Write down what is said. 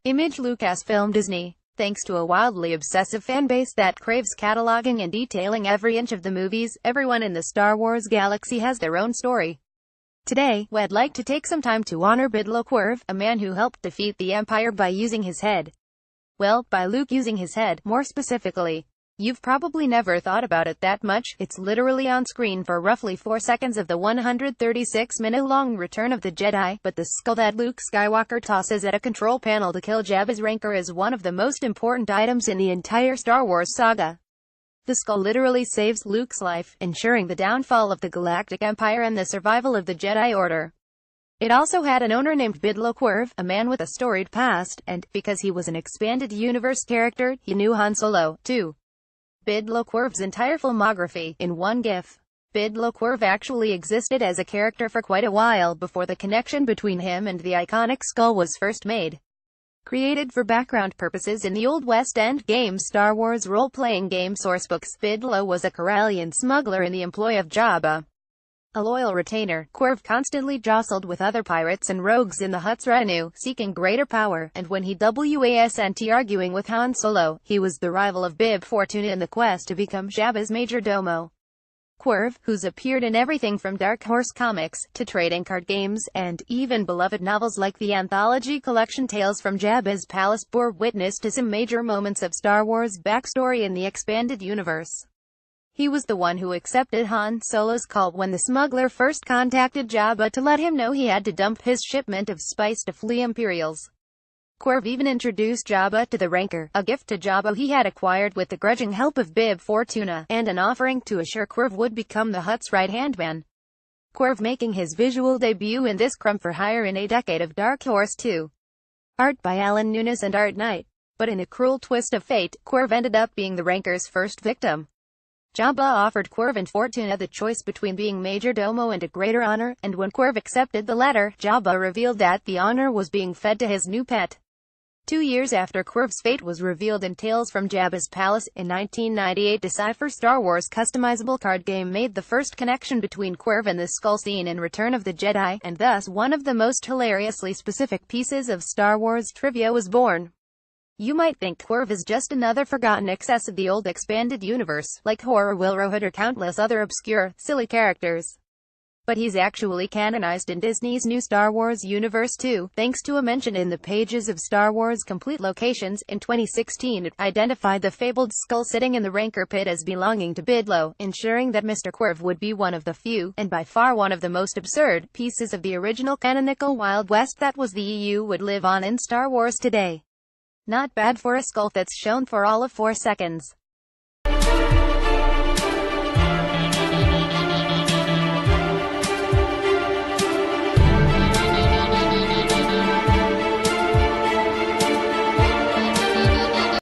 Image LucasfilmDisney. Thanks to a wildly obsessive fanbase that craves cataloging and detailing every inch of the movies, everyone in the Star Wars galaxy has their own story. Today, we'd like to take some time to honor Bidlo Kwerve, a man who helped defeat the Empire by using his head. Well, by Luke using his head, more specifically. You've probably never thought about it that much. It's literally on screen for roughly 4 seconds of the 136-minute-long Return of the Jedi, but the skull that Luke Skywalker tosses at a control panel to kill Jabba's rancor is one of the most important items in the entire Star Wars saga. The skull literally saves Luke's life, ensuring the downfall of the Galactic Empire and the survival of the Jedi Order. It also had an owner named Bidlo Kwerve, a man with a storied past, and, because he was an expanded universe character, he knew Han Solo, too. Bidlo Kwerve's entire filmography, in one GIF. Bidlo Kwerve actually existed as a character for quite a while before the connection between him and the iconic skull was first made. Created for background purposes in the Old West End game Star Wars role-playing game sourcebooks, Bidlo was a Corellian smuggler in the employ of Jabba. A loyal retainer, Kwerve constantly jostled with other pirates and rogues in the Hutt's retinue, seeking greater power, and when he wasn't arguing with Han Solo, he was the rival of Bib Fortuna in the quest to become Jabba's major domo. Kwerve, who's appeared in everything from Dark Horse comics, to trading card games, and even beloved novels like the anthology collection Tales from Jabba's Palace, bore witness to some major moments of Star Wars backstory in the expanded universe. He was the one who accepted Han Solo's call when the smuggler first contacted Jabba to let him know he had to dump his shipment of spice to flee Imperials. Kwerve even introduced Jabba to the Rancor, a gift to Jabba he had acquired with the grudging help of Bib Fortuna, and an offering to assure Kwerve would become the Hutt's right-hand man. Kwerve making his visual debut in this crumb for hire in a decade of Dark Horse 2. Art by Alan Nunes and Art Knight. But in a cruel twist of fate, Kwerve ended up being the Rancor's first victim. Jabba offered Kwerve and Fortuna the choice between being major domo and a greater honor, and when Kwerve accepted the latter, Jabba revealed that the honor was being fed to his new pet. 2 years after Kwerve's fate was revealed in Tales from Jabba's Palace, in 1998, Decipher Star Wars customizable card game made the first connection between Kwerve and the skull scene in Return of the Jedi, and thus one of the most hilariously specific pieces of Star Wars trivia was born. You might think Kwerve is just another forgotten excess of the old expanded universe, like Horror Willrowhood or countless other obscure, silly characters. But he's actually canonized in Disney's new Star Wars universe too, thanks to a mention in the pages of Star Wars Complete Locations. In 2016, it identified the fabled skull sitting in the Rancor pit as belonging to Bidlo, ensuring that Mr. Kwerve would be one of the few, and by far one of the most absurd, pieces of the original canonical Wild West that was the EU would live on in Star Wars today. Not bad for a skull that's shown for all of 4 seconds.